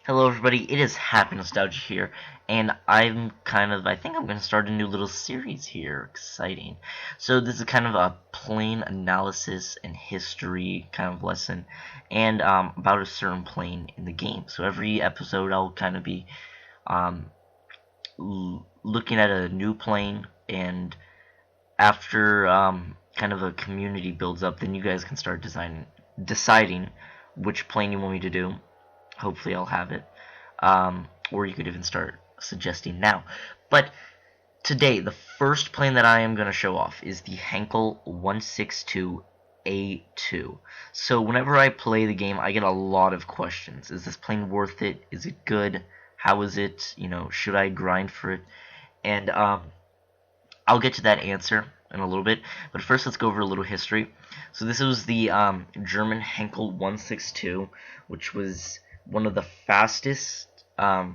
Hello everybody, it is Happy Nostalgia here, and I think I'm gonna start a new little series here. Exciting. So this is kind of a plane analysis and history kind of lesson, and about a certain plane in the game. So every episode I'll kind of be um, looking at a new plane, and after kind of a community builds up, then you guys can start deciding which plane you want me to do. Hopefully I'll have it. Or you could even start suggesting now. But today, the first plane that I am going to show off is the Heinkel 162A2. So whenever I play the game, I get a lot of questions. Is this plane worth it? Is it good? How is it? Should I grind for it? And I'll get to that answer in a little bit. But first, let's go over a little history. So this was the German Heinkel 162, which was one of the fastest, I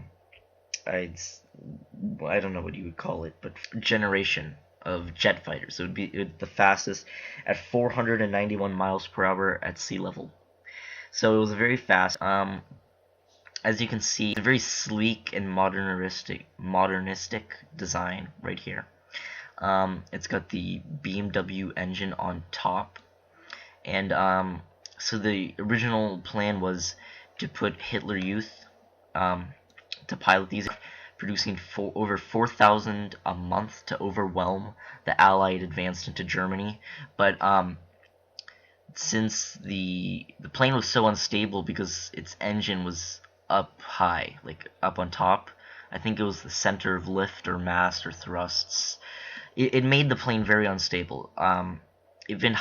don't know what you would call it, but generation of jet fighters. It would be the fastest at 491 miles per hour at sea level. So it was very fast. As you can see, it's a very sleek and modernistic design right here. It's got the BMW engine on top, and so the original plan was to put Hitler Youth to pilot these, producing over 4,000 a month to overwhelm the Allied advance into Germany. But since the plane was so unstable because its engine was up high, like up on top, I think it was the center of lift or mass or thrusts, it made the plane very unstable. Even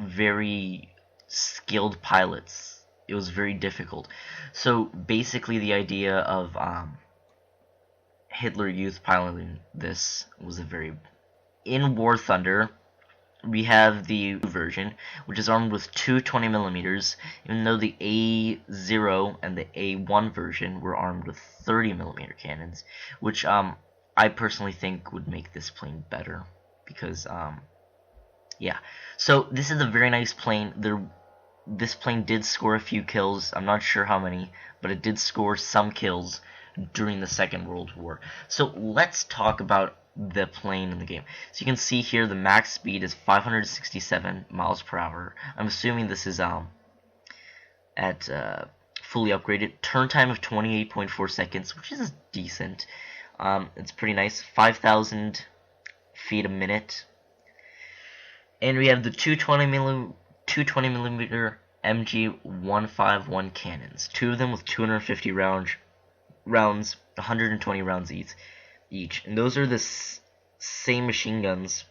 very skilled pilots, it was very difficult. So basically the idea of Hitler Youth piloting this was in War Thunder we have the version, which is armed with two 20mm, even though the A0 and the A1 version were armed with 30mm cannons, which I personally think would make this plane better, because yeah. So this is a very nice plane. This plane did score a few kills. I'm not sure how many, but it did score some kills during the Second World War. So let's talk about the plane in the game. So you can see here the max speed is 567 miles per hour. I'm assuming this is at fully upgraded. Turn time of 28.4 seconds, which is decent. It's pretty nice. 5,000 feet a minute. And we have the 220mm MG151 cannons. Two of them with 250 rounds, 120 rounds each. And those are the same machine guns,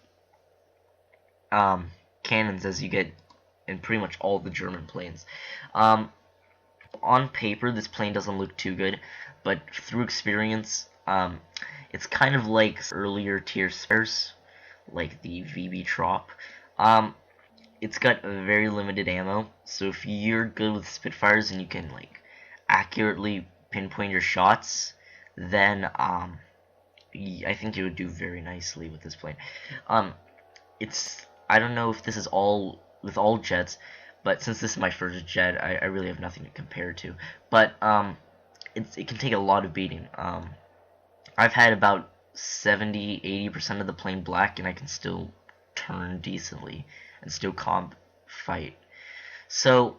cannons as you get in pretty much all the German planes. On paper, this plane doesn't look too good, but through experience, it's kind of like earlier tier spares, like the VB Trop. It's got very limited ammo, so if you're good with Spitfires and you can like accurately pinpoint your shots, then I think you would do very nicely with this plane. I don't know if this is all with all jets, but since this is my first jet, I really have nothing to compare to. But it can take a lot of beating. I've had about 70-80% of the plane black, and I can still turn decently and still comp fight. So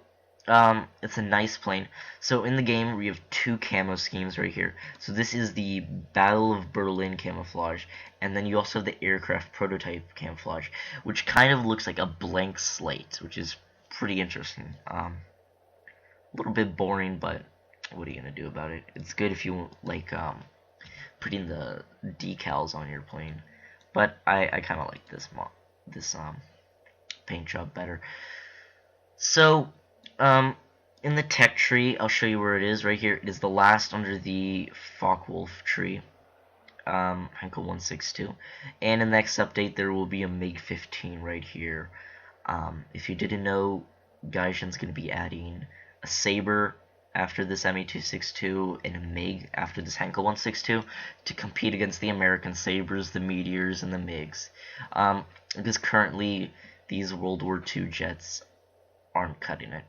it's a nice plane. So in the game we have two camo schemes right here. So this is the Battle of Berlin camouflage, and then you also have the aircraft prototype camouflage, which kind of looks like a blank slate, which is pretty interesting. A little bit boring, but what are you gonna do about it? It's good if you like putting the decals on your plane, but I kind of like this paint job better. So in the tech tree, I'll show you where it is right here. It is the last under the Focke-Wulf tree, Heinkel 162. And in the next update, there will be a MiG-15 right here. If you didn't know, Gaijin's going to be adding a Sabre after this Me-262 and a MiG after this Heinkel 162 to compete against the American Sabres, the Meteors, and the MiGs. Because currently these World War II jets aren't cutting it.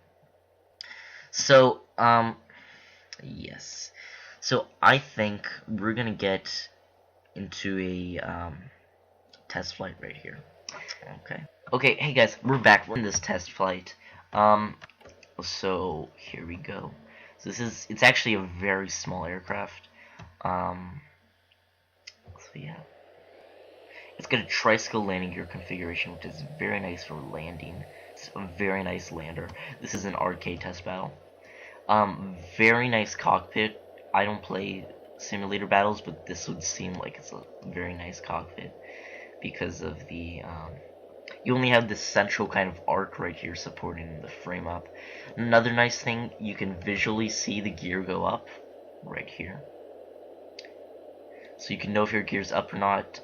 So, yes. So I think we're gonna get into a test flight right here. Okay. Okay, hey guys, we're back. We're in this test flight. Um, so here we go. So it's actually a very small aircraft. So yeah. It's got a tricycle landing gear configuration, which is very nice for landing. It's a very nice lander. This is an arcade test battle. Very nice cockpit. I don't play simulator battles, but this would seem like it's a very nice cockpit because of the you only have this central kind of arc right here supporting the frame up. Another nice thing, you can visually see the gear go up right here. So you can know if your gear's up or not.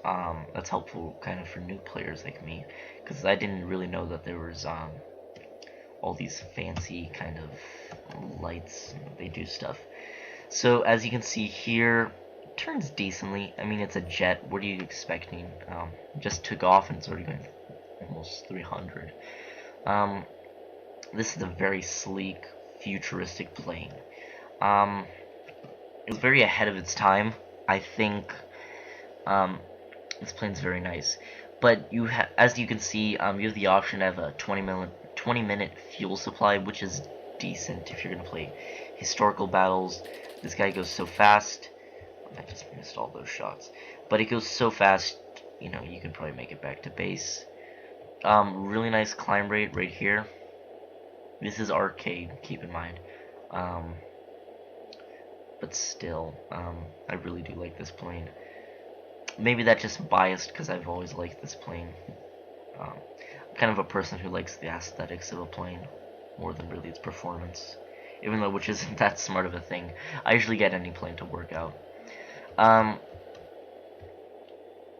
That's helpful kind of for new players like me, because I didn't really know that there was all these fancy kind of lights. They do stuff. So as you can see here, it turns decently. I mean, it's a jet. What are you expecting? Just took off and it's already going almost 300. This is a very sleek, futuristic plane. It was very ahead of its time. I think this plane's very nice. But as you can see, you have the option of a 20-minute fuel supply, which is decent if you're gonna play historical battles. This guy goes so fast. I just missed all those shots, but it goes so fast. You know, you can probably make it back to base. Really nice climb rate right here. This is arcade, keep in mind. But still, I really do like this plane. Maybe that's just biased because I've always liked this plane. I'm kind of a person who likes the aesthetics of a plane more than really its performance. Even though, which isn't that smart of a thing. I usually get any plane to work out.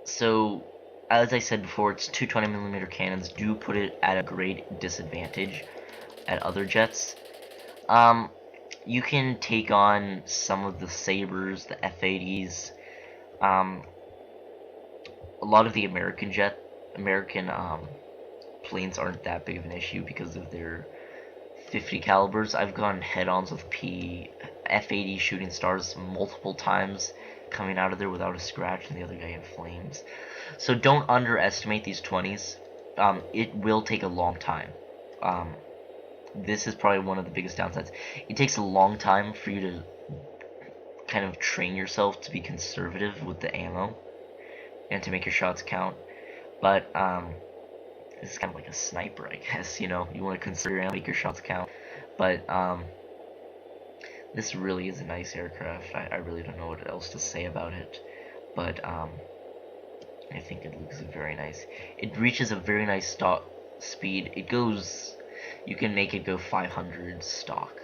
So, as I said before, its two 20mm cannons do put it at a great disadvantage at other jets. You can take on some of the Sabres, the F-80s, a lot of the American planes aren't that big of an issue because of their 50 calibers. I've gone head-ons with F-80 shooting stars multiple times, coming out of there without a scratch, and the other guy in flames. So don't underestimate these 20s. It will take a long time. This is probably one of the biggest downsides. It takes a long time for you to kind of train yourself to be conservative with the ammo and to make your shots count. But this is kind of like a sniper, I guess. You know, you want to consider and make your shots count. But this really is a nice aircraft. I really don't know what else to say about it. But I think it looks very nice. It reaches a very nice stock speed. It goes, you can make it go 500 stock.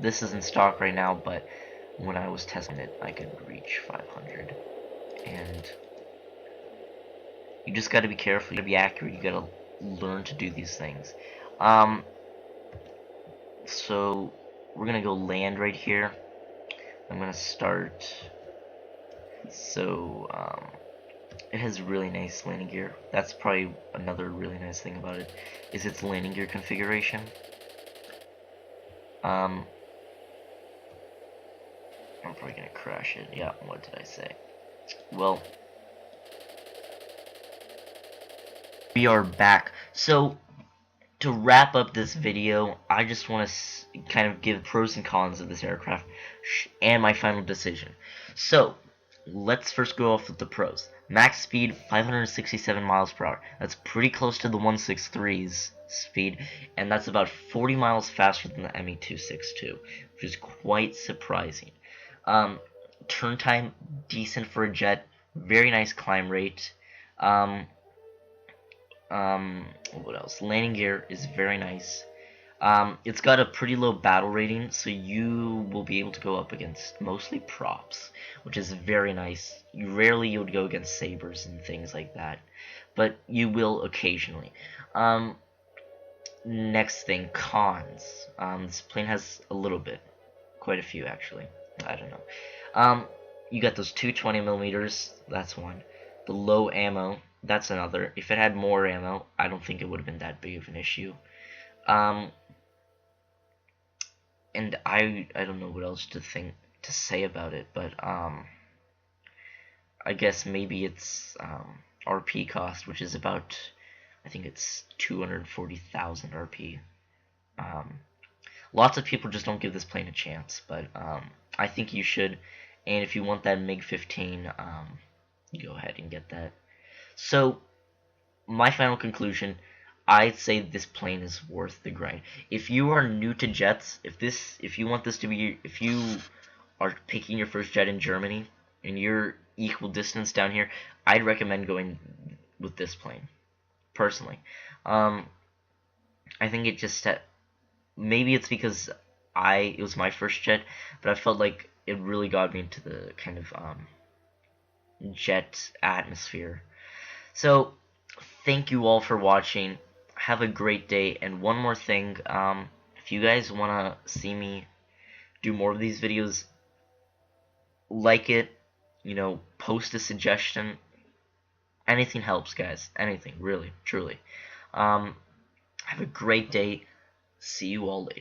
This isn't stock right now, but when I was testing it, I could reach 500. And you just gotta be careful, you gotta be accurate, you gotta learn to do these things. So we're gonna go land right here. I'm gonna start. So it has really nice landing gear. That's probably another really nice thing about it, is its landing gear configuration. I'm probably gonna crash it. Yeah, what did I say? Well, we are back. So to wrap up this video, I just want to kind of give pros and cons of this aircraft and my final decision. So let's first go off with the pros. Max speed 567 miles per hour. That's pretty close to the 163's speed, and that's about 40 miles faster than the ME-262, which is quite surprising. Turn time decent for a jet. Very nice climb rate. What else? Landing gear is very nice. It's got a pretty low battle rating, so you will be able to go up against mostly props, which is very nice. Rarely you would go against sabers and things like that, but you will occasionally. Next thing, cons. This plane has a little bit, quite a few actually. I don't know. You got those two 20mm. That's one. The low ammo. That's another. If it had more ammo, I don't think it would have been that big of an issue. and I don't know what else to say about it, but I guess maybe it's RP cost, which is about, I think it's 240,000 RP. Um, Lots of people just don't give this plane a chance, but I think you should. And if you want that MiG-15, go ahead and get that. So, my final conclusion, I'd say this plane is worth the grind. If you are new to jets, if you want this to be, if you are picking your first jet in Germany and you're equal distance down here, I'd recommend going with this plane, personally. I think it just maybe it's because it was my first jet, but I felt like it really got me into the kind of jet atmosphere. So thank you all for watching. Have a great day. And one more thing, if you guys want to see me do more of these videos, like it, post a suggestion. Anything helps, guys. Anything, really, truly. Have a great day. See you all later.